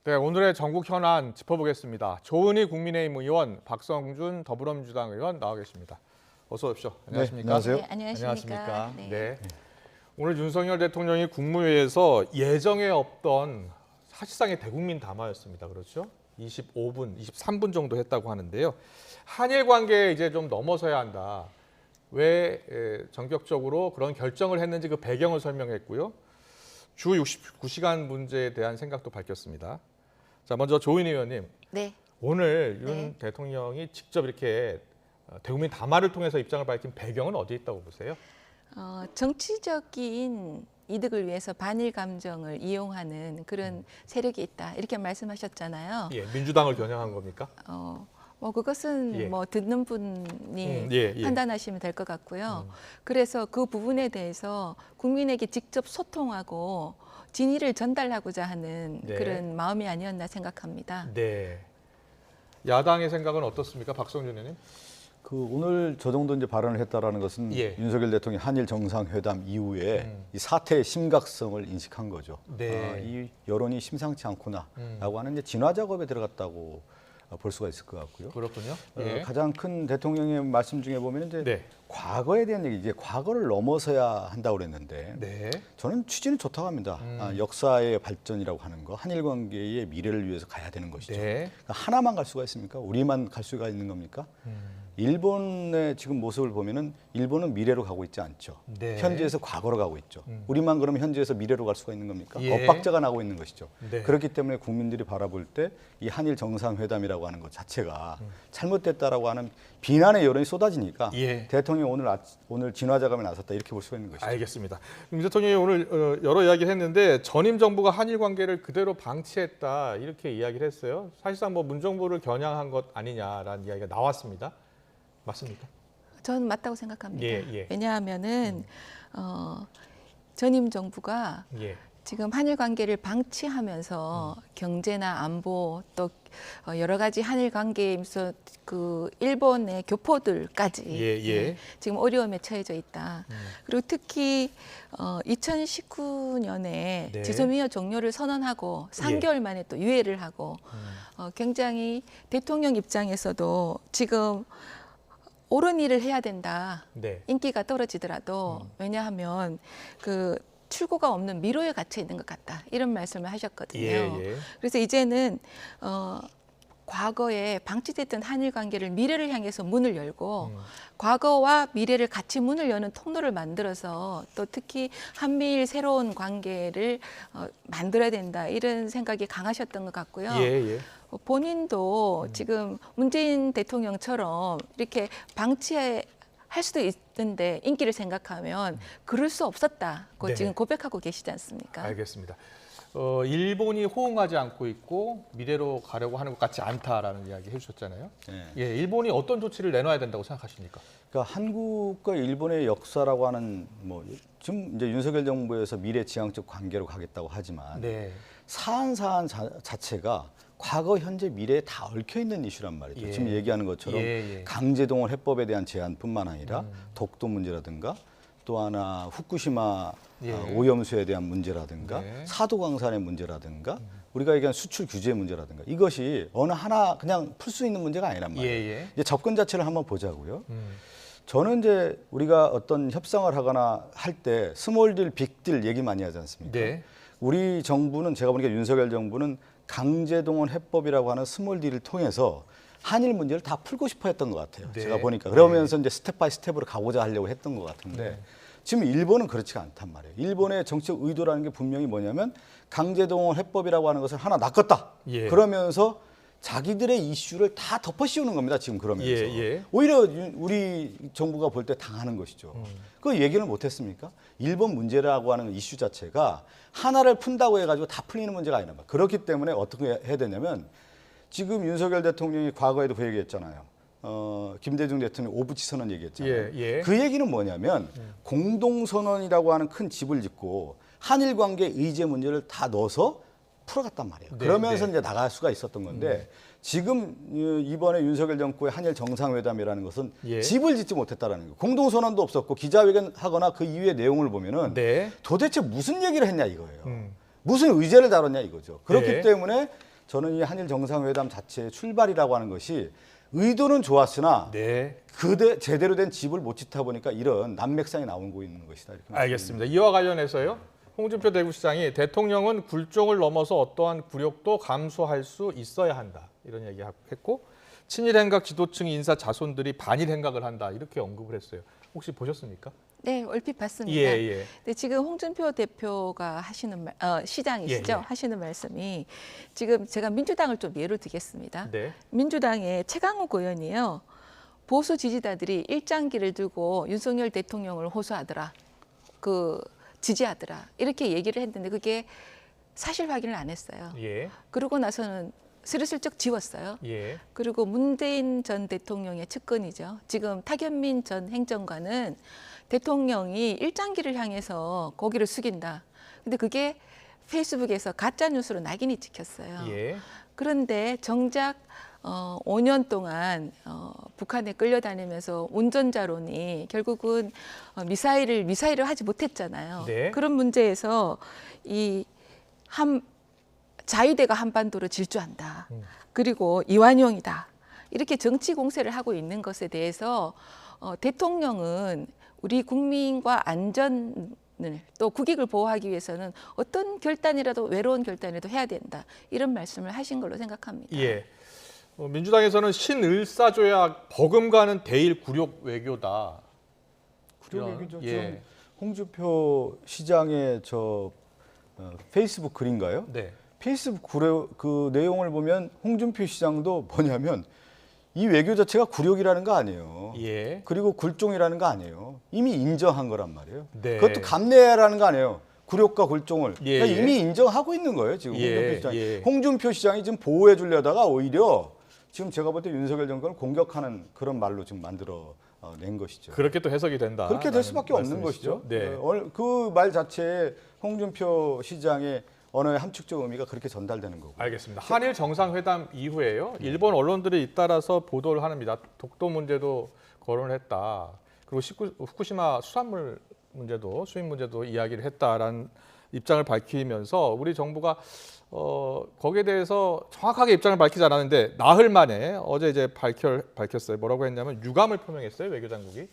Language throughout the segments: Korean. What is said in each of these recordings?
네, 오늘의 전국 현안 짚어보겠습니다. 조은희 국민의힘 의원, 박성준 더불어민주당 의원 나와 계십니다. 어서 오십시오. 안녕하십니까? 네, 안녕하세요. 네, 안녕하십니까? 네. 오늘 윤석열 대통령이 국무회의에서 예정에 없던 사실상의 대국민 담화였습니다. 그렇죠? 25분, 23분 정도 했다고 하는데요. 한일 관계에 이제 좀 넘어서야 한다. 왜 전격적으로 그런 결정을 했는지 그 배경을 설명했고요. 주 69시간 문제에 대한 생각도 밝혔습니다. 자, 먼저 조은희 의원님. 네. 오늘 윤 네. 대통령이 직접 이렇게 대국민 담화를 통해서 입장을 밝힌 배경은 어디에 있다고 보세요? 정치적인 이득을 위해서 반일 감정을 이용하는 그런 세력이 있다 이렇게 말씀하셨잖아요. 예, 민주당을 겨냥한 겁니까? 뭐 그것은 예. 뭐 듣는 분이 예. 판단하시면 될 것 같고요. 그래서 그 부분에 대해서 국민에게 직접 소통하고 진의를 전달하고자 하는 네. 그런 마음이 아니었나 생각합니다. 네. 야당의 생각은 어떻습니까, 박성준 의원님? 오늘 저 정도 이제 발언을 했다라는 것은 예. 윤석열 대통령이 한일 정상회담 이후에 이 사태의 심각성을 인식한 거죠. 네. 이 여론이 심상치 않구나라고 하는 이제 진화 작업에 들어갔다고 볼 수가 있을 것 같고요. 그렇군요. 예. 가장 큰 대통령의 말씀 중에 보면 이제 네. 과거에 대한 얘기, 이제 과거를 넘어서야 한다고 그랬는데 네. 저는 취지는 좋다고 합니다. 역사의 발전이라고 하는 거, 한일 관계의 미래를 위해서 가야 되는 것이죠. 네. 그러니까 하나만 갈 수가 있습니까? 우리만 갈 수가 있는 겁니까? 일본의 지금 모습을 보면은 일본은 미래로 가고 있지 않죠. 네. 현재에서 과거로 가고 있죠. 우리만 그러면 현재에서 미래로 갈 수가 있는 겁니까? 예. 엇박자가 나고 있는 것이죠. 네. 그렇기 때문에 국민들이 바라볼 때 이 한일 정상회담이라고 하는 것 자체가 잘못됐다라고 하는 비난의 여론이 쏟아지니까 예. 대통령이 오늘 진화 작업에 나섰다 이렇게 볼 수가 있는 것이죠. 알겠습니다. 윤 대통령이 오늘 여러 이야기를 했는데 전임 정부가 한일 관계를 그대로 방치했다 이렇게 이야기를 했어요. 사실상 뭐 문정부를 겨냥한 것 아니냐라는 이야기가 나왔습니다. 맞습니까? 저는 맞다고 생각합니다. 예. 왜냐하면은 전임 정부가 예. 지금 한일 관계를 방치하면서 경제나 안보 또 여러 가지 한일 관계에 있어 그 일본의 교포들까지 예. 지금 어려움에 처해져 있다. 그리고 특히 2019년에 네. 지소미아 종료를 선언하고 3개월 만에 또 유예를 하고 굉장히 대통령 입장에서도 지금 옳은 일을 해야 된다. 네. 인기가 떨어지더라도 왜냐하면 그 출구가 없는 미로에 갇혀 있는 것 같다. 이런 말씀을 하셨거든요. 예. 그래서 이제는 과거에 방치됐던 한일 관계를 미래를 향해서 문을 열고 과거와 미래를 같이 문을 여는 통로를 만들어서 또 특히 한미일 새로운 관계를 만들어야 된다. 이런 생각이 강하셨던 것 같고요. 예. 본인도 지금 문재인 대통령처럼 이렇게 방치할 수도 있는데 인기를 생각하면 그럴 수 없었다고 네. 지금 고백하고 계시지 않습니까? 알겠습니다. 일본이 호응하지 않고 있고 미래로 가려고 하는 것 같지 않다라는 이야기 해주셨잖아요. 네. 예, 일본이 어떤 조치를 내놔야 된다고 생각하십니까? 그러니까 한국과 일본의 역사라고 하는 뭐 지금 이제 윤석열 정부에서 미래 지향적 관계로 가겠다고 하지만 네. 사안 자체가 과거, 현재, 미래에 다 얽혀 있는 이슈란 말이죠. 예. 지금 얘기하는 것처럼 예. 강제동원 해법에 대한 제한뿐만 아니라 독도 문제라든가 또 하나 후쿠시마 예. 오염수에 대한 문제라든가 네. 사도광산의 문제라든가 우리가 얘기한 수출 규제 문제라든가 이것이 어느 하나 그냥 풀 수 있는 문제가 아니란 말이에요. 예. 이제 접근 자체를 한번 보자고요. 저는 이제 우리가 어떤 협상을 하거나 할 때 스몰 딜, 빅 딜 얘기 많이 하지 않습니까? 네. 우리 정부는 제가 보니까 윤석열 정부는 강제동원 해법이라고 하는 스몰 딜을 통해서 한일 문제를 다 풀고 싶어 했던 것 같아요. 네. 제가 보니까. 그러면서 이제 스텝 바이 스텝으로 가고자 하려고 했던 것 같은데 네. 지금 일본은 그렇지가 않단 말이에요. 일본의 정치적 의도라는 게 분명히 뭐냐면 강제동원 해법이라고 하는 것을 하나 낚았다. 예. 그러면서 자기들의 이슈를 다 덮어씌우는 겁니다. 지금 그러면서. 예. 오히려 우리 정부가 볼 때 당하는 것이죠. 그 얘기를 못했습니까? 일본 문제라고 하는 이슈 자체가 하나를 푼다고 해가지고 다 풀리는 문제가 아니란 말이에요. 그렇기 때문에 어떻게 해야 되냐면 지금 윤석열 대통령이 과거에도 그 얘기했잖아요. 김대중 대통령이 오부치 선언 얘기했잖아요. 예. 그 얘기는 뭐냐면 공동선언이라고 하는 큰 집을 짓고 한일 관계 의제 문제를 다 넣어서 풀어갔단 말이에요. 네, 그러면서 네. 이제 나갈 수가 있었던 건데 지금 이번에 윤석열 정부의 한일 정상회담이라는 것은 예. 집을 짓지 못했다라는 거예요. 공동선언도 없었고 기자회견하거나 그 이후의 내용을 보면은 네. 도대체 무슨 얘기를 했냐 이거예요. 무슨 의제를 다뤘냐 이거죠. 그렇기 네. 때문에 저는 이 한일 정상회담 자체의 출발이라고 하는 것이 의도는 좋았으나 네. 제대로 된 집을 못 짓다 보니까 이런 난맥상이 나오고 있는 것이다. 이렇게 알겠습니다. 이와 관련해서요. 홍준표 대구시장이 대통령은 굴종을 넘어서 어떠한 굴욕도 감수할 수 있어야 한다. 이런 얘기했고 친일 행각 지도층 인사 자손들이 반일 행각을 한다. 이렇게 언급을 했어요. 혹시 보셨습니까? 네, 얼핏 봤습니다. 예. 근데 지금 홍준표 대표가 하시는 시장이시죠? 예. 하시는 말씀이 지금 제가 민주당을 좀 예로 들겠습니다. 네. 민주당의 최강욱 의원이요. 보수 지지자들이 일장기를 들고 윤석열 대통령을 호소하더라. 지지하더라. 이렇게 얘기를 했는데 그게 사실 확인을 안 했어요. 예. 그러고 나서는 스르슬쩍 지웠어요. 예. 그리고 문재인 전 대통령의 측근이죠. 지금 타견민 전 행정관은 대통령이 일장기를 향해서 고개를 숙인다. 근데 그게 페이스북에서 가짜 뉴스로 낙인이 찍혔어요. 예. 그런데 정작 5년 동안 북한에 끌려다니면서 운전자론이 결국은 미사일을 하지 못했잖아요. 네. 그런 문제에서 자위대가 한반도를 질주한다. 그리고 이완용이다. 이렇게 정치 공세를 하고 있는 것에 대해서 대통령은 우리 국민과 안전을 또 국익을 보호하기 위해서는 어떤 결단이라도 외로운 결단이라도 해야 된다. 이런 말씀을 하신 걸로 생각합니다. 예. 민주당에서는 신을사조약 버금가는 대일 굴욕 외교다. 구력 얘기죠. 예. 지금 홍준표 시장의 페이스북 글인가요? 네. 페이스북 그 내용을 보면 홍준표 시장도 뭐냐면 이 외교 자체가 굴욕이라는 거 아니에요. 예. 그리고 굴종이라는 거 아니에요. 이미 인정한 거란 말이에요. 네. 그것도 감내라는 거 아니에요. 굴욕과 굴종을 예, 그러니까 예. 이미 인정하고 있는 거예요. 지금 예, 홍준표 시장이. 예. 홍준표 시장이 지금 보호해 주려다가 오히려 지금 제가 볼 때 윤석열 정권을 공격하는 그런 말로 지금 만들어 낸 것이죠. 그렇게 또 해석이 된다. 그렇게 될 수밖에 없는 것이죠. 네. 그 말 자체에 홍준표 시장의 언어의 함축적 의미가 그렇게 전달되는 거고. 알겠습니다. 한일 정상회담 이후에요. 일본 언론들이 잇따라서 보도를 합니다. 독도 문제도 거론을 했다. 그리고 후쿠시마 수산물 문제도 수입 문제도 이야기를 했다라는 입장을 밝히면서 우리 정부가 거기에 대해서 정확하게 입장을 밝히지 않았는데 나흘 만에 어제 이제 밝혔어요. 뭐라고 했냐면 유감을 표명했어요. 외교당국이.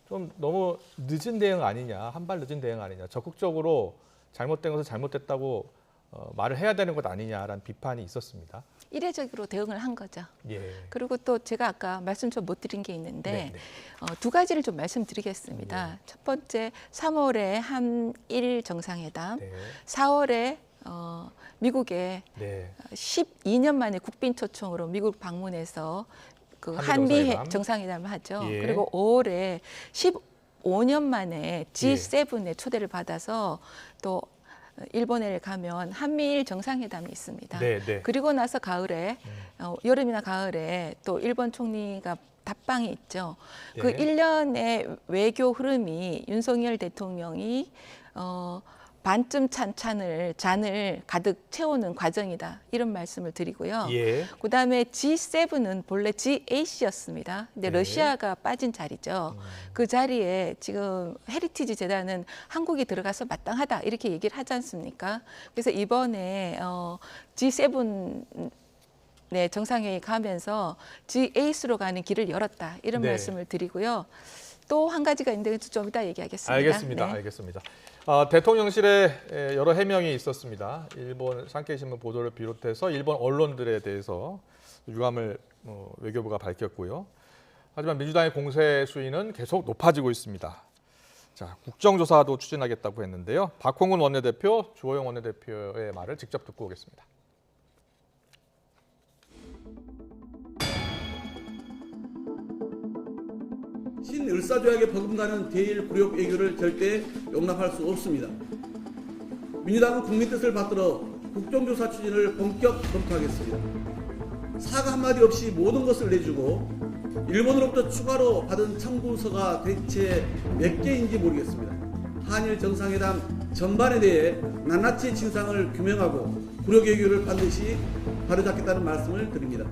좀 너무 늦은 대응 아니냐. 한 발 늦은 대응 아니냐. 적극적으로 잘못된 것을 잘못됐다고 말을 해야 되는 것 아니냐라는 비판이 있었습니다. 이례적으로 대응을 한 거죠. 예. 그리고 또 제가 아까 말씀 좀 못 드린 게 있는데 네, 네. 두 가지를 좀 말씀드리겠습니다. 첫 번째 3월에 한일 정상회담, 네. 4월에 미국에 네. 12년 만에 국빈 초청으로 미국 방문해서 그 한미 한미 정상회담을 하죠. 예. 그리고 5월에 15년 만에 G7의 초대를 받아서 또 일본에 가면 한미일 정상회담이 있습니다. 네, 네. 그리고 나서 가을에 여름이나 가을에 또 일본 총리가 답방이 있죠. 네. 그 1년의 외교 흐름이 윤석열 대통령이 반쯤 찬 잔을 가득 채우는 과정이다. 이런 말씀을 드리고요. 예. 그다음에 G7은 본래 G8였습니다. 근데 네. 러시아가 빠진 자리죠. 그 자리에 지금 헤리티지 재단은 한국이 들어가서 마땅하다 이렇게 얘기를 하지 않습니까? 그래서 이번에 G7 네, 정상회의 가면서 G8으로 가는 길을 열었다. 이런 네. 말씀을 드리고요. 또 한 가지가 있는데 좀 이따 얘기하겠습니다. 알겠습니다. 네. 알겠습니다. 대통령실에 여러 해명이 있었습니다. 일본 산케이신문 보도를 비롯해서 일본 언론들에 대해서 유감을 외교부가 밝혔고요. 하지만 민주당의 공세 수위는 계속 높아지고 있습니다. 자, 국정조사도 추진하겠다고 했는데요. 박홍근 원내대표, 주호영 원내대표의 말을 직접 듣고 오겠습니다. 신을사조약에 버금가는 대일 굴욕 외교를 절대 용납할 수 없습니다. 민주당은 국민 뜻을 받들어 국정조사 추진을 본격 검토하겠습니다. 사과 한마디 없이 모든 것을 내주고 일본으로부터 추가로 받은 청구서가 대체 몇 개인지 모르겠습니다. 한일 정상회담 전반에 대해 낱낱이 진상을 규명하고 굴욕 외교를 반드시 바로잡겠다는 말씀을 드립니다.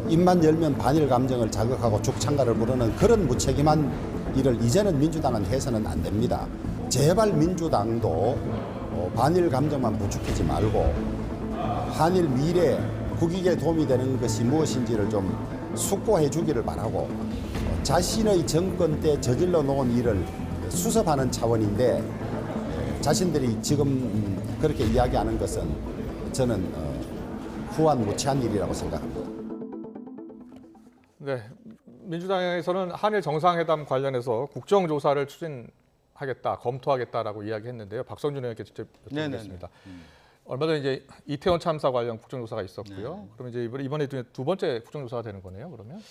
입만 열면 반일 감정을 자극하고 죽창가를 부르는 그런 무책임한 일을 이제는 민주당은 해서는 안 됩니다. 제발 민주당도 반일 감정만 부추기지 말고 한일 미래 국익에 도움이 되는 것이 무엇인지를 좀 숙고해 주기를 바라고 자신의 정권 때 저질러 놓은 일을 수습하는 차원인데 자신들이 지금 그렇게 이야기하는 것은 저는 후한무치한 일이라고 생각합니다. 네, 민주당에서는 한일 정상회담 관련해서 국정조사를 추진하겠다, 검토하겠다라고 이야기했는데요. 박성준 의원께 직접 여쭤보겠습니다. 얼마 전에 이제 이태원 참사 관련 국정조사가 있었고요. 그럼 이제 이번에 두 번째 국정조사가 되는 거네요. 그러면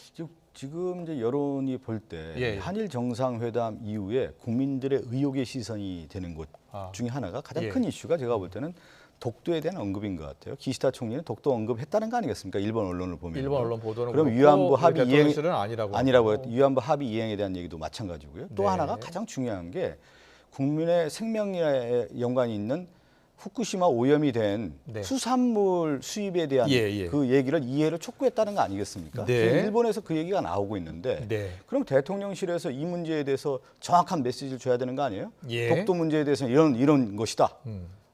지금 이제 여론이 볼 때 예. 한일 정상회담 이후에 국민들의 의혹의 시선이 되는 것 중에 하나가 가장 예. 큰 이슈가 제가 볼 때는 독도에 대한 언급인 것 같아요. 기시다 총리는 독도 언급했다는 거 아니겠습니까? 일본 언론을 보면. 일본 언론 보도는 그럼 그렇고 위안부 합의 이행 대통령실은 아니라고 했 위안부 합의 이행에 대한 얘기도 마찬가지고요. 또 네. 하나가 가장 중요한 게 국민의 생명에 연관이 있는 후쿠시마 오염이 된 네. 수산물 수입에 대한 예. 그 얘기를 이해를 촉구했다는 거 아니겠습니까? 네. 지금 일본에서 그 얘기가 나오고 있는데 네. 그럼 대통령실에서 이 문제에 대해서 정확한 메시지를 줘야 되는 거 아니에요? 예. 독도 문제에 대해서는 이런 것이다.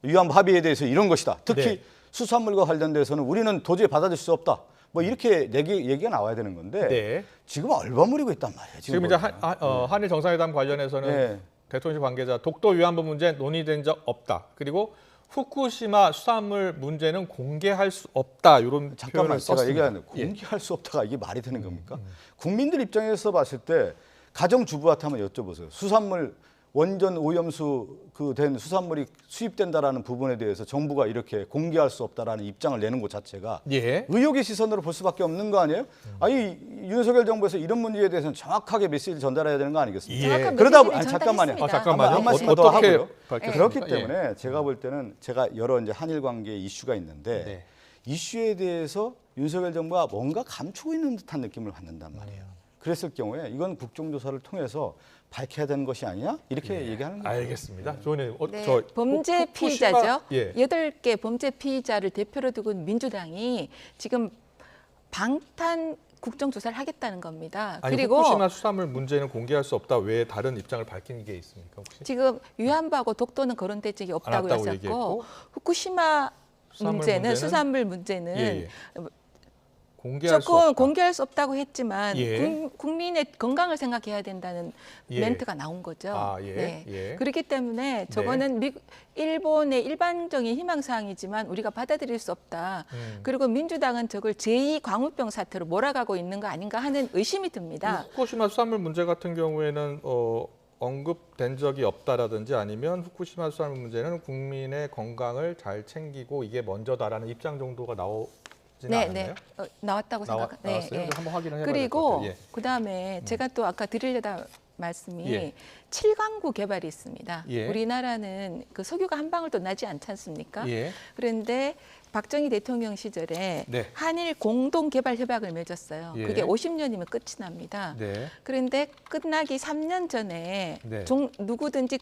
위안부 합의에 대해서 이런 것이다. 특히 네. 수산물과 관련돼서는 우리는 도저히 받아들일 수 없다. 뭐 이렇게 얘기가 나와야 되는 건데 네. 지금 얼버무리고 있단 말이에요. 지금 이제 보니까. 한일 정상회담 관련해서는 네. 대통령실 관계자 독도 위안부 문제 논의된 적 없다. 그리고 후쿠시마 수산물 문제는 공개할 수 없다. 이런 잠깐만 표현을 제가 썼습니다. 얘기하는데 공개할 수 없다가 이게 말이 되는 겁니까? 국민들 입장에서 봤을 때 가정주부한테 한번 여쭤보세요. 수산물 원전 오염수 된 수산물이 수입된다라는 부분에 대해서 정부가 이렇게 공개할 수 없다라는 입장을 내는 것 자체가 예. 의혹의 시선으로 볼 수밖에 없는 거 아니에요? 아니 윤석열 정부에서 이런 문제에 대해서는 정확하게 메시지를 전달해야 되는 거 아니겠습니까? 예. 정확한 그러다 메시지를 보니 잠깐만요. 전달했습니다. 잠깐만요. 한 말씀만 더 어떻게 하고요. 밝혔습니까? 그렇기 예. 때문에 제가 볼 때는 제가 여러 이제 한일 관계 이슈가 있는데 네. 이슈에 대해서 윤석열 정부가 뭔가 감추고 있는 듯한 느낌을 받는단 말이에요. 그랬을 경우에 이건 국정조사를 통해서 밝혀야 되는 것이 아니냐 이렇게 얘기하는 거예요. 알겠습니다. 조은님, 네, 저 범죄 후쿠시마- 피의자죠. 예. 8개 범죄 피의자를 대표로 두고 민주당이 지금 방탄 국정조사를 하겠다는 겁니다. 아니, 그리고 후쿠시마 수산물 문제는 공개할 수 없다. 왜 다른 입장을 밝힌 게 있습니까? 혹시? 지금 위안부하고 독도는 거론된 적이 없다고 않았다고 했었고 얘기했고, 후쿠시마 수산물 문제는 문제는- 수산물 문제는 예. 공개할 수 조금 없다. 공개할 수 없다고 했지만 예. 국민의 건강을 생각해야 된다는 예. 멘트가 나온 거죠. 아, 예. 네. 예. 그렇기 때문에 저거는 일본의 일반적인 희망사항이지만 우리가 받아들일 수 없다. 그리고 민주당은 저걸 제2 광우병 사태로 몰아가고 있는 거 아닌가 하는 의심이 듭니다. 후쿠시마 수산물 문제 같은 경우에는 언급된 적이 없다라든지 아니면 후쿠시마 수산물 문제는 국민의 건강을 잘 챙기고 이게 먼저다라는 입장 정도가 나오지는 않았나요? 나왔다고 생각합니다. 나왔어요? 한번 확인을 해봐야 될 것 그리고 같아요. 예. 그다음에 제가 또 아까 드리려다 말씀이 예. 7광구 개발이 있습니다. 예. 우리나라는 그 석유가 한 방울도 나지 않지 않습니까? 예. 그런데 박정희 대통령 시절에 네. 한일 공동 개발 협약을 맺었어요. 예. 그게 50년이면 끝이 납니다. 네. 그런데 끝나기 3년 전에 네. 누구든지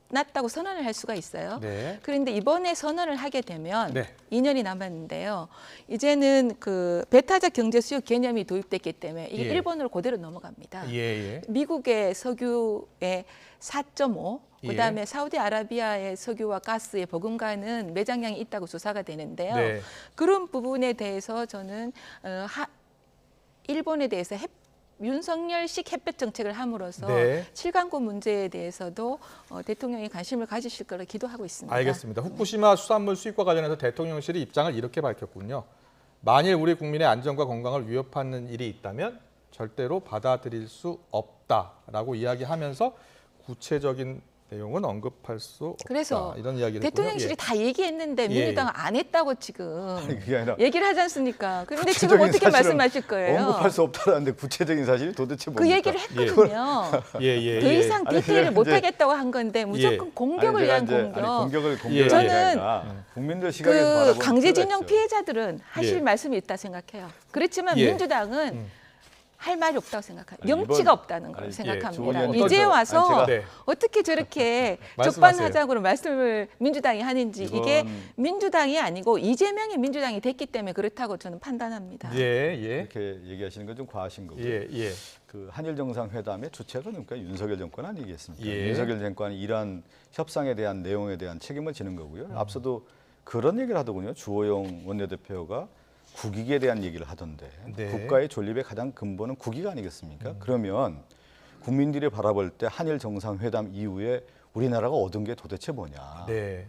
끝났다고 선언을 할 수가 있어요. 네. 그런데 이번에 선언을 하게 되면 네. 2년이 남았는데요. 이제는 그 배타적 경제 수요 개념이 도입됐기 때문에 이게 예. 일본으로 그대로 넘어갑니다. 예. 미국의 석유의 4.5, 예. 그다음에 사우디아라비아의 석유와 가스의 버금가는 매장량이 있다고 조사가 되는데요. 네. 그런 부분에 대해서 저는 일본에 대해서 윤석열식 햇볕 정책을 함으로써 네. 7강구 문제에 대해서도 대통령이 관심을 가지실 거라 기도하고 있습니다. 알겠습니다. 후쿠시마 수산물 수입과 관련해서 대통령실이 입장을 이렇게 밝혔군요. 만일 우리 국민의 안전과 건강을 위협하는 일이 있다면 절대로 받아들일 수 없다라고 이야기하면서 구체적인 내용은 언급할 수 없다. 그래서 이런 이야기를 대통령실이 했군요. 다 얘기했는데 예. 민주당은 안 했다고 지금 그게 아니라 얘기를 하지 않습니까? 그런데 지금 구체적인 어떻게 사실은 말씀하실 거예요? 언급할 수 없다라는데 구체적인 사실이 도대체 뭡니까? 그 얘기를 했거든요. 예. 더 이상 아니, 디테일을 제가 못 이제- 하겠다고 한 건데 무조건 공격을 위한 공격. 공격을 예. 저는 아니라 국민들 시각에서 그 바라보는 강제징용 필요가 있죠. 피해자들은 하실 예. 말씀이 있다 생각해요. 그렇지만 예. 민주당은 할 말이 없다고 생각해요. 아니, 염치가 이번- 없다는 걸 아니, 예, 생각합니다. 좋은 이제 의견. 와서 아니, 제가- 네. 어떻게 저렇게 말씀하세요. 적반하장으로 말씀을 민주당이 하는지 이게 민주당이 아니고 이재명이 민주당이 됐기 때문에 그렇다고 저는 판단합니다. 예. 이렇게 얘기하시는 건 좀 과하신 거고요. 예. 그 한일 정상회담의 주체가 그러니까 윤석열 정권 아니겠습니까? 예. 윤석열 정권이 이러한 협상에 대한 내용에 대한 책임을 지는 거고요. 앞서도 그런 얘기를 하더군요. 주호영 원내대표가 국익에 대한 얘기를 하던데 네. 국가의 존립의 가장 근본은 국익 아니겠습니까? 그러면 국민들이 바라볼 때 한일 정상회담 이후에 우리나라가 얻은 게 도대체 뭐냐? 네.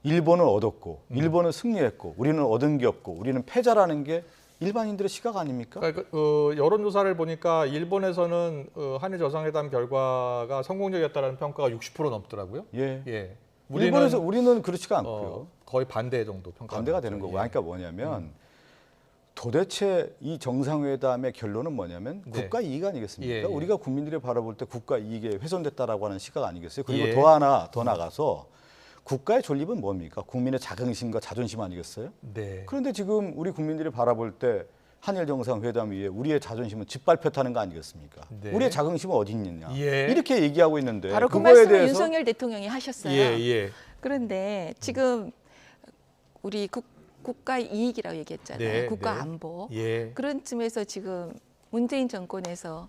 일본은 얻었고 일본은 승리했고 우리는 얻은 게 없고 우리는 패자라는 게 일반인들의 시각 아닙니까? 그러니까 여론조사를 보니까 일본에서는 한일 정상회담 결과가 성공적이었다는 평가가 60% 넘더라고요. 예. 예. 우리는 그렇지가 않고요. 거의 반대 정도 평가. 반대가 되는 거고. 그러니까 뭐냐면 도대체 이 정상회담의 결론은 뭐냐면 네. 국가 이익 아니겠습니까? 예, 예. 우리가 국민들이 바라볼 때 국가 이익에 훼손됐다라고 하는 시각 아니겠어요? 그리고 예. 더 하나 더 나가서 국가의 존립은 뭡니까? 국민의 자긍심과 자존심 아니겠어요? 네. 그런데 지금 우리 국민들이 바라볼 때 한일 정상회담 위에 우리의 자존심은 짓밟혔다는 거 아니겠습니까? 네. 우리의 자긍심은 어디 있느냐? 예. 이렇게 얘기하고 있는데 바로 그 그거에 말씀을 대해서 윤석열 대통령이 하셨어요. 예, 예. 그런데 지금 우리 국가 이익이라고 얘기했잖아요. 네, 국가 네. 안보. 예. 그런 쯤에서 지금 문재인 정권에서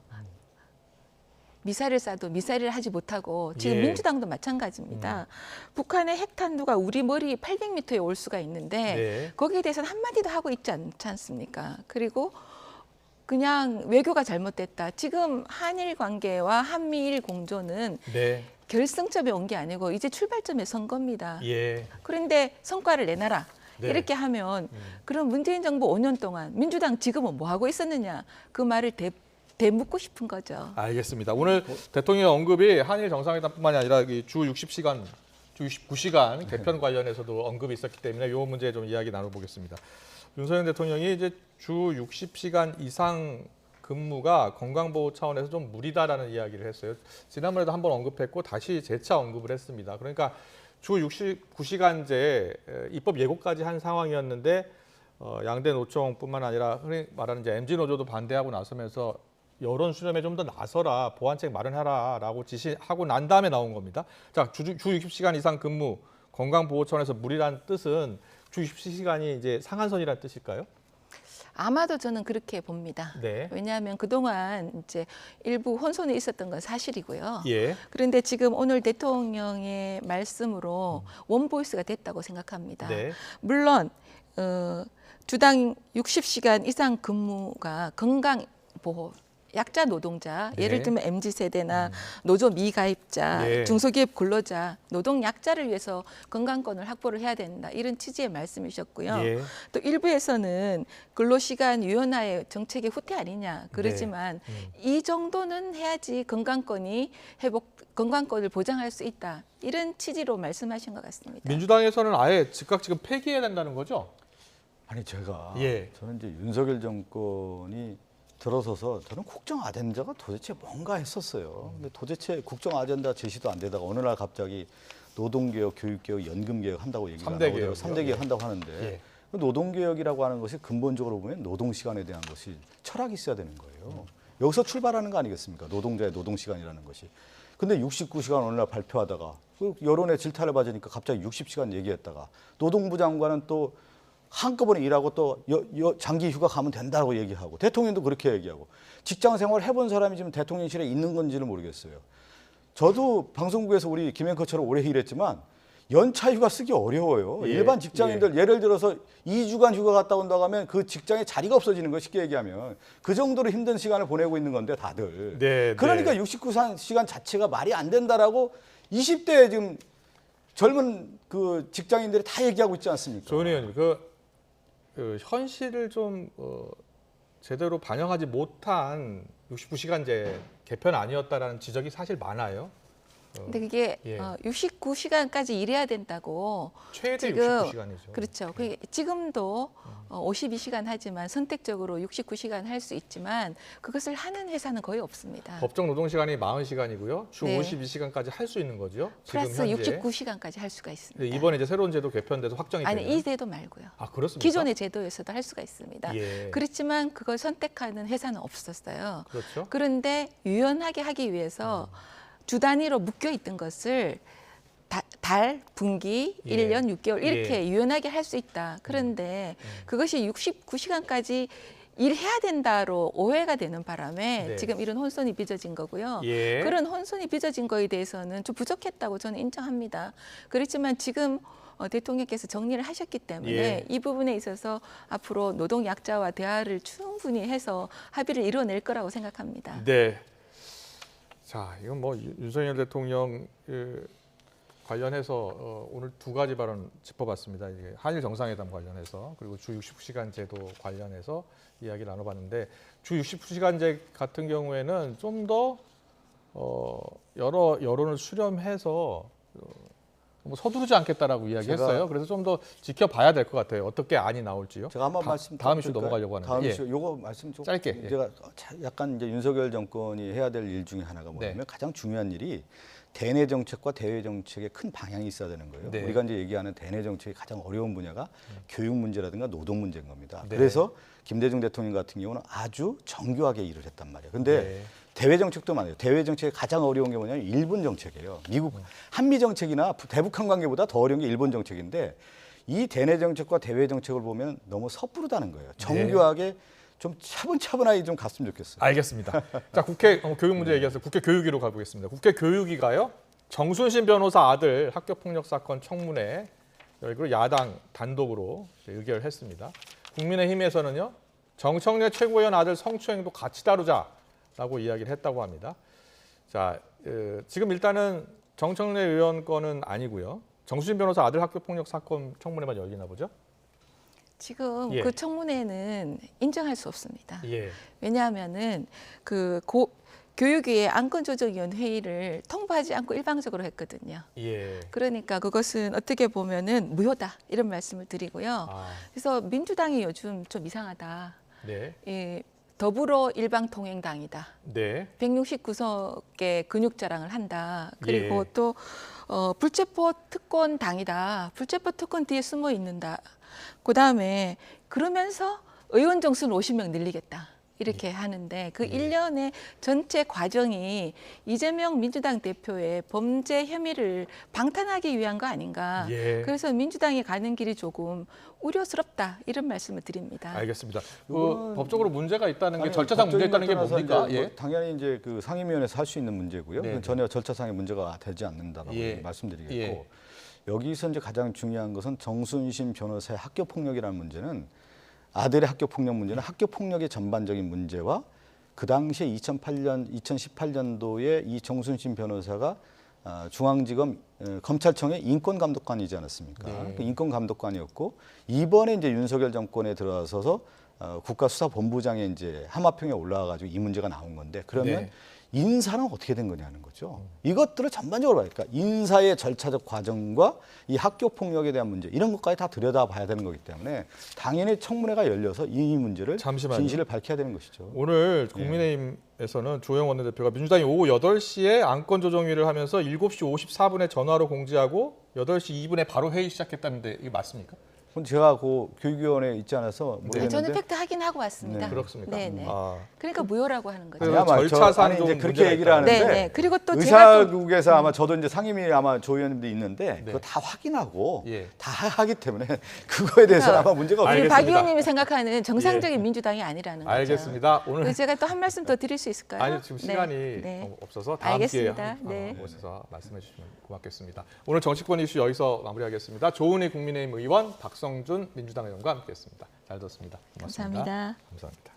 미사일을 쏴도 미사일을 하지 못하고 지금 예. 민주당도 마찬가지입니다. 북한의 핵탄두가 우리 머리 800m에 올 수가 있는데 네. 거기에 대해서는 한마디도 하고 있지 않지 않습니까? 그리고 그냥 외교가 잘못됐다. 지금 한일 관계와 한미일 공조는 네. 결승점에 온 게 아니고 이제 출발점에 선 겁니다. 예. 그런데 성과를 내놔라. 네. 이렇게 하면 그럼 문재인 정부 5년 동안 민주당 지금은 뭐 하고 있었느냐 그 말을 되묻고 싶은 거죠. 알겠습니다. 오늘 대통령 언급이 한일 정상회담뿐만이 아니라 주 60시간, 주 69시간 개편 관련해서도 언급이 있었기 때문에 이 문제 좀 이야기 나눠보겠습니다. 윤석열 대통령이 이제 주 60시간 이상 근무가 건강보호 차원에서 좀 무리다라는 이야기를 했어요. 지난번에도 한번 언급했고 다시 재차 언급을 했습니다. 그러니까 주 69시간제 입법 예고까지 한 상황이었는데 양대 노총뿐만 아니라 흔히 말하는 이제 MZ 노조도 반대하고 나서면서 여론 수렴에 좀 더 나서라, 보완책 마련하라라고 지시하고 난 다음에 나온 겁니다. 자, 주 60시간 이상 근무 건강보호 차원에서 무리란 뜻은 주 60시간이 이제 상한선이라는 뜻일까요? 아마도 저는 그렇게 봅니다. 네. 왜냐하면 그동안 이제 일부 혼선이 있었던 건 사실이고요. 예. 그런데 지금 오늘 대통령의 말씀으로 원보이스가 됐다고 생각합니다. 네. 물론 주당 60시간 이상 근무가 건강보호 약자 노동자, 네. 예를 들면 MZ세대나 노조 미가입자, 예. 중소기업 근로자, 노동 약자를 위해서 건강권을 확보를 해야 된다. 이런 취지의 말씀이셨고요. 예. 또 일부에서는 근로시간 유연화의 정책의 후퇴 아니냐 그러지만 이 정도는 해야지 건강권을 보장할 수 있다. 이런 취지로 말씀하신 것 같습니다. 민주당에서는 아예 즉각 지금 폐기해야 된다는 거죠? 아니 제가 예. 저는 이제 윤석열 정권이 들어서서 저는 국정 아젠다가 도대체 뭔가 했었어요. 근데 도대체 국정 아젠다 제시도 안 되다가 어느 날 갑자기 노동개혁, 교육개혁, 연금개혁 한다고 얘기가 삼대 나오더라고요. 개혁이요? 3대 개혁 한다고 하는데 예. 그 노동개혁이라고 하는 것이 근본적으로 보면 노동시간에 대한 것이 철학이 있어야 되는 거예요. 여기서 출발하는 거 아니겠습니까? 노동자의 노동시간이라는 것이. 근데 69시간 어느 날 발표하다가 그 여론의 질타를 받으니까 갑자기 60시간 얘기했다가 노동부 장관은 또 한꺼번에 일하고 또 장기 휴가 가면 된다고 얘기하고 대통령도 그렇게 얘기하고 직장 생활 해본 사람이 지금 대통령실에 있는 건지는 모르겠어요. 저도 방송국에서 우리 김앵커처럼 오래 일했지만 연차 휴가 쓰기 어려워요. 예, 일반 직장인들 예를 들어서 2주간 휴가 갔다 온다고 하면 그 직장에 자리가 없어지는 거 쉽게 얘기하면 그 정도로 힘든 시간을 보내고 있는 건데 다들. 네, 그러니까 네. 69시간 자체가 말이 안 된다라고 20대 지금 젊은 그 직장인들이 다 얘기하고 있지 않습니까? 조은희 의원님, 그 현실을 좀 제대로 반영하지 못한 69시간제 개편 아니었다라는 지적이 사실 많아요. 근데 그게 예. 69시간까지 일해야 된다고 최대 지금 69시간이죠. 그렇죠. 그게 지금도 52시간 하지만 선택적으로 69시간 할 수 있지만 그것을 하는 회사는 거의 없습니다. 법정 노동 시간이 40시간이고요. 주 네. 52시간까지 할 수 있는 거죠. 지금 플러스 현재. 69시간까지 할 수가 있습니다. 네, 이번에 이제 새로운 제도 개편돼서 확정이 아니 되면 이 제도 말고요. 아, 그렇습니까? 기존의 제도에서도 할 수가 있습니다. 예. 그렇지만 그걸 선택하는 회사는 없었어요. 그렇죠. 그런데 유연하게 하기 위해서 주 단위로 묶여 있던 것을 달, 분기, 예. 1년 6개월 이렇게 예. 유연하게 할 수 있다. 그런데 그것이 69시간까지 일해야 된다로 오해가 되는 바람에 네. 지금 이런 혼선이 빚어진 거고요. 예. 그런 혼선이 빚어진 거에 대해서는 좀 부족했다고 저는 인정합니다. 그렇지만 지금 대통령께서 정리를 하셨기 때문에 예. 이 부분에 있어서 앞으로 노동약자와 대화를 충분히 해서 합의를 이뤄낼 거라고 생각합니다. 네. 자, 이건 뭐 윤석열 대통령 관련해서 오늘 두 가지 발언 짚어봤습니다. 이게 한일 정상회담 관련해서 그리고 주 60시간 제도 관련해서 이야기 나눠봤는데 주 60시간제 같은 경우에는 좀 더 여러 여론을 수렴해서 뭐 서두르지 않겠다라고 이야기했어요. 그래서 좀 더 지켜봐야 될 것 같아요. 어떻게 안이 나올지요. 제가 한번 말씀 다음 이슈 드릴까요? 넘어가려고 하는데. 다음 예. 이슈 요거 말씀 좀 짧게, 예. 제가 약간 이제 윤석열 정권이 해야 될 일 중에 하나가 뭐냐면 네. 가장 중요한 일이 대내 정책과 대외 정책의 큰 방향이 있어야 되는 거예요. 네. 우리가 이제 얘기하는 대내 정책이 가장 어려운 분야가 교육 문제라든가 노동 문제인 겁니다. 네. 그래서 김대중 대통령 같은 경우는 아주 정교하게 일을 했단 말이에요. 근데 네. 대외 정책도 많아요. 대외 정책이 가장 어려운 게 뭐냐면 일본 정책이에요. 미국 한미 정책이나 대북한 관계보다 더 어려운 게 일본 정책인데 이 대내 정책과 대외 정책을 보면 너무 섣부르다는 거예요. 정교하게 좀 차분차분하게 좀 갔으면 좋겠어요. 알겠습니다. 자, 국회 교육 문제 얘기해서 국회 교육위로 가보겠습니다. 국회 교육위가요. 정순신 변호사 아들 학교폭력 사건 청문회 그리고 야당 단독으로 의결했습니다. 국민의힘에서는요. 정청래 최고위원 아들 성추행도 같이 다루자라고 이야기를 했다고 합니다. 자, 지금 일단은 정청래 의원 건은 아니고요. 정순신 변호사 아들 학교폭력 사건 청문회만 열리나 보죠? 지금 예. 그 청문회는 인정할 수 없습니다. 예. 왜냐하면은 교육위의 안건조정위원 회의를 통보하지 않고 일방적으로 했거든요. 예. 그러니까 그것은 어떻게 보면은 무효다 이런 말씀을 드리고요. 아, 그래서 민주당이 요즘 좀 이상하다. 네. 더불어 일방통행당이다. 네. 169석의 근육 자랑을 한다. 그리고 예. 또 불체포 특권 당이다. 불체포 특권 뒤에 숨어 있는다. 그다음에 그러면서 의원 정수는 50명 늘리겠다. 이렇게 하는데 그 일련의 전체 과정이 이재명 민주당 대표의 범죄 혐의를 방탄하기 위한 거 아닌가. 예. 그래서 민주당이 가는 길이 조금 우려스럽다. 이런 말씀을 드립니다. 알겠습니다. 이거는 법적으로 문제가 있다는 게 아니, 절차상 문제 있다는 게 법적인 뭡니까? 떠나서 이제 예. 뭐 당연히 이제 그 상임위원회에서 할 수 있는 문제고요. 네. 그건 전혀 절차상의 문제가 되지 않는다고 예. 말씀드리겠고 예. 여기서 이제 가장 중요한 것은 정순신 변호사의 학교 폭력이라는 문제는 아들의 학교 폭력 문제는 학교 폭력의 전반적인 문제와 그 당시에 2018년도에 이 정순신 변호사가 중앙지검 검찰청의 인권감독관이지 않았습니까? 네. 그 인권감독관이었고 이번에 이제 윤석열 정권에 들어서서 국가수사본부장에 이제 하마평에 올라와가지고 이 문제가 나온 건데 그러면 네. 인사는 어떻게 된 거냐는 거죠. 이것들을 전반적으로 봐야 그러니까 인사의 절차적 과정과 이 학교 폭력에 대한 문제 이런 것까지 다 들여다봐야 되는 거기 때문에 당연히 청문회가 열려서 이 문제를 잠시만요. 진실을 밝혀야 되는 것이죠. 오늘 국민의힘에서는 조영 원내대표가 민주당이 오후 8시에 안건조정위를 하면서 7시 54분에 전화로 공지하고 8시 2분에 바로 회의 시작했다는데 이게 맞습니까? 그건 제가 그 교육위원회에 있지 않아서 네, 모르겠는데 저는 팩트 확인하고 왔습니다. 네. 그렇습니까? 네, 네. 아, 그러니까 무효라고 하는 거죠. 그래요? 아마 절차상 아니, 좀 이제 그렇게 문제가 얘기를 있다. 하는데 네, 네. 그리고 또 제가 또 의사국에서 아마 저도 이제 상임위 아마 조위원님도 있는데 네. 그거 다 확인하고 예. 다 하기 때문에 그거에 대해서는 아마 문제가 없어요. 알겠습니다. 박 의원님이 생각하는 정상적인 민주당이 아니라는 거죠. 알겠습니다. 오늘 그래서 제가 또 한 말씀 더 드릴 수 있을까요? 아니 지금 시간이 네. 없어서 다음 알겠습니다. 기회에 네. 오셔서 말씀해 주시면 고맙겠습니다. 오늘 정치권 이슈 여기서 마무리하겠습니다. 조은희 국민의힘 의원, 박성준 민주당 의원과 함께했습니다. 잘 들었습니다. 고맙습니다. 감사합니다. 감사합니다.